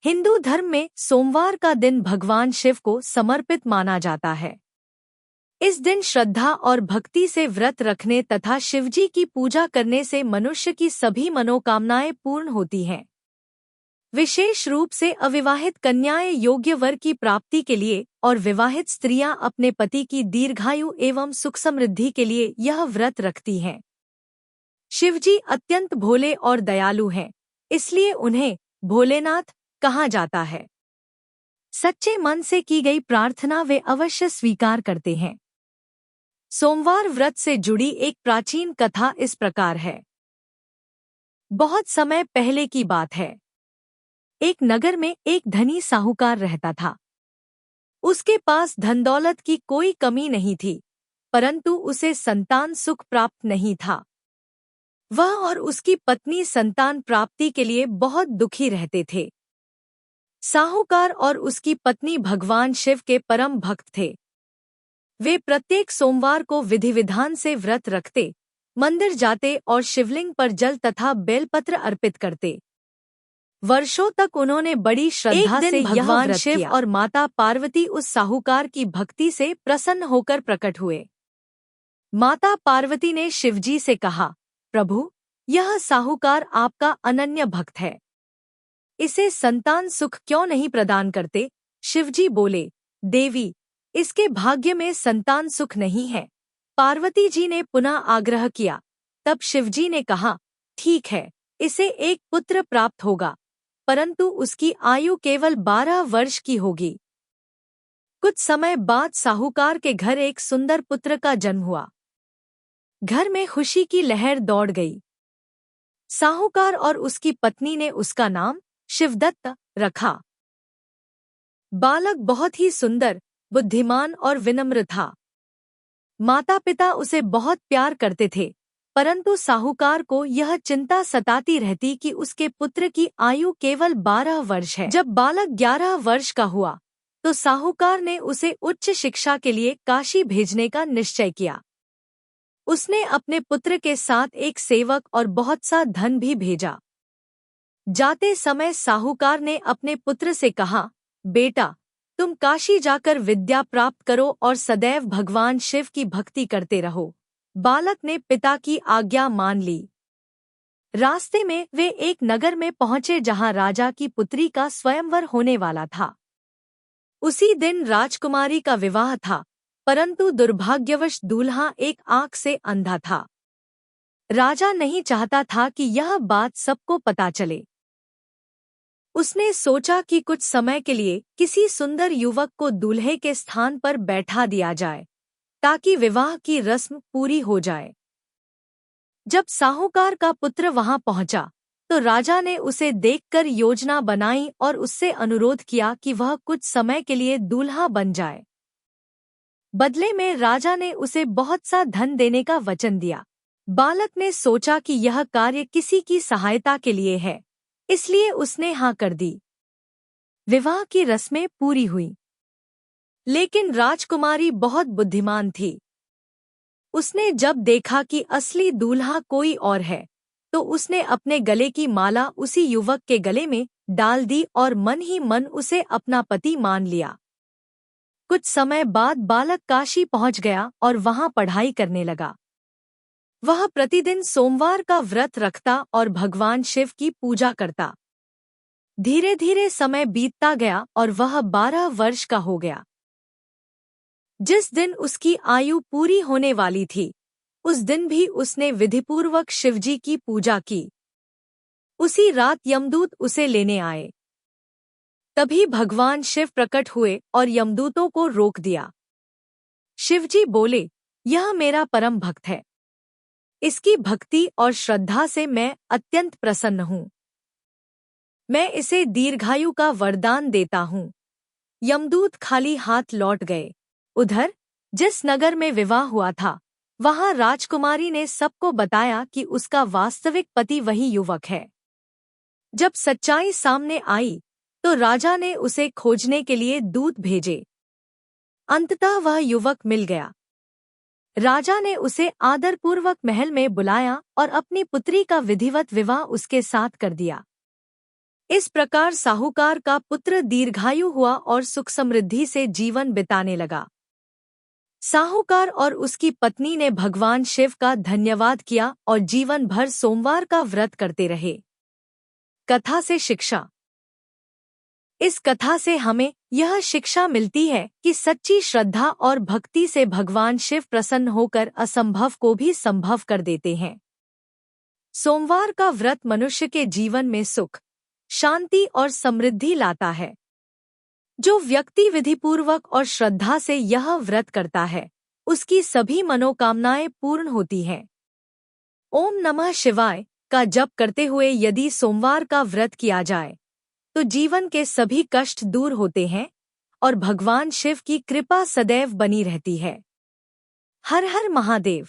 हिंदू धर्म में सोमवार का दिन भगवान शिव को समर्पित माना जाता है। इस दिन श्रद्धा और भक्ति से व्रत रखने तथा शिवजी की पूजा करने से मनुष्य की सभी मनोकामनाएं पूर्ण होती हैं। विशेष रूप से अविवाहित कन्याएं योग्य वर की प्राप्ति के लिए और विवाहित स्त्रियां अपने पति की दीर्घायु एवं सुख समृद्धि के लिए यह व्रत रखती हैं। शिवजी अत्यंत भोले और दयालु हैं, इसलिए उन्हें भोलेनाथ कहा जाता है। सच्चे मन से की गई प्रार्थना वे अवश्य स्वीकार करते हैं। सोमवार व्रत से जुड़ी एक प्राचीन कथा इस प्रकार है। बहुत समय पहले की बात है। एक नगर में एक धनी साहूकार रहता था। उसके पास धन दौलत की कोई कमी नहीं थी, परंतु उसे संतान सुख प्राप्त नहीं था। वह और उसकी पत्नी संतान प्राप्ति के लिए बहुत दुखी रहते थे। साहूकार और उसकी पत्नी भगवान शिव के परम भक्त थे। वे प्रत्येक सोमवार को विधि विधान से व्रत रखते, मंदिर जाते और शिवलिंग पर जल तथा बेलपत्र अर्पित करते। वर्षों तक उन्होंने बड़ी श्रद्धा से भगवान शिव और माता पार्वती उस साहूकार की भक्ति से प्रसन्न होकर प्रकट हुए। माता पार्वती ने शिवजी से कहा, प्रभु, यह साहूकार आपका अनन्य भक्त है, इसे संतान सुख क्यों नहीं प्रदान करते? शिवजी बोले, देवी, इसके भाग्य में संतान सुख नहीं है। पार्वती जी ने पुनः आग्रह किया। तब शिवजी ने कहा, ठीक है, इसे एक पुत्र प्राप्त होगा, परंतु उसकी आयु केवल 12 वर्ष की होगी। कुछ समय बाद साहूकार के घर एक सुंदर पुत्र का जन्म हुआ। घर में खुशी की लहर दौड़ गई। साहूकार और उसकी पत्नी ने उसका नाम शिवदत्त रखा। बालक बहुत ही सुंदर, बुद्धिमान और विनम्र था। माता पिता उसे बहुत प्यार करते थे, परंतु साहूकार को यह चिंता सताती रहती कि उसके पुत्र की आयु केवल 12 वर्ष है। जब बालक 11 वर्ष का हुआ तो साहूकार ने उसे उच्च शिक्षा के लिए काशी भेजने का निश्चय किया। उसने अपने पुत्र के साथ एक सेवक और बहुत सा धन भी भेजा। जाते समय साहूकार ने अपने पुत्र से कहा, बेटा, तुम काशी जाकर विद्या प्राप्त करो और सदैव भगवान शिव की भक्ति करते रहो। बालक ने पिता की आज्ञा मान ली। रास्ते में वे एक नगर में पहुंचे जहां राजा की पुत्री का स्वयंवर होने वाला था। उसी दिन राजकुमारी का विवाह था, परंतु दुर्भाग्यवश दूल्हा एक आंख से अंधा था। राजा नहीं चाहता था कि यह बात सबको पता चले। उसने सोचा कि कुछ समय के लिए किसी सुंदर युवक को दूल्हे के स्थान पर बैठा दिया जाए, ताकि विवाह की रस्म पूरी हो जाए। जब साहूकार का पुत्र वहां पहुंचा, तो राजा ने उसे देखकर योजना बनाई और उससे अनुरोध किया कि वह कुछ समय के लिए दूल्हा बन जाए। बदले में राजा ने उसे बहुत सा धन देने का वचन दिया। बालक ने सोचा कि यह कार्य किसी की सहायता के लिए है, इसलिए उसने हाँ कर दी। विवाह की रस्में पूरी हुई, लेकिन राजकुमारी बहुत बुद्धिमान थी। उसने जब देखा कि असली दूल्हा कोई और है, तो उसने अपने गले की माला उसी युवक के गले में डाल दी और मन ही मन उसे अपना पति मान लिया। कुछ समय बाद बालक काशी पहुंच गया और वहां पढ़ाई करने लगा। वह प्रतिदिन सोमवार का व्रत रखता और भगवान शिव की पूजा करता। धीरे धीरे समय बीतता गया और वह 12 वर्ष का हो गया। जिस दिन उसकी आयु पूरी होने वाली थी, उस दिन भी उसने विधिपूर्वक शिवजी की पूजा की। उसी रात यमदूत उसे लेने आए। तभी भगवान शिव प्रकट हुए और यमदूतों को रोक दिया। शिवजी बोले, यह मेरा परम भक्त है। इसकी भक्ति और श्रद्धा से मैं अत्यंत प्रसन्न हूँ। मैं इसे दीर्घायु का वरदान देता हूँ। यमदूत खाली हाथ लौट गए। उधर जिस नगर में विवाह हुआ था, वहां राजकुमारी ने सबको बताया कि उसका वास्तविक पति वही युवक है। जब सच्चाई सामने आई, तो राजा ने उसे खोजने के लिए दूत भेजे। अंततः वह युवक मिल गया। राजा ने उसे आदरपूर्वक महल में बुलाया और अपनी पुत्री का विधिवत विवाह उसके साथ कर दिया। इस प्रकार साहूकार का पुत्र दीर्घायु हुआ और सुख समृद्धि से जीवन बिताने लगा। साहूकार और उसकी पत्नी ने भगवान शिव का धन्यवाद किया और जीवन भर सोमवार का व्रत करते रहे। कथा से शिक्षा। इस कथा से हमें यह शिक्षा मिलती है कि सच्ची श्रद्धा और भक्ति से भगवान शिव प्रसन्न होकर असंभव को भी संभव कर देते हैं। सोमवार का व्रत मनुष्य के जीवन में सुख, शांति और समृद्धि लाता है। जो व्यक्ति विधिपूर्वक और श्रद्धा से यह व्रत करता है, उसकी सभी मनोकामनाएं पूर्ण होती हैं। ओम नमः शिवाय का जप करते हुए यदि सोमवार का व्रत किया जाए तो जीवन के सभी कष्ट दूर होते हैं और भगवान शिव की कृपा सदैव बनी रहती है। हर हर महादेव।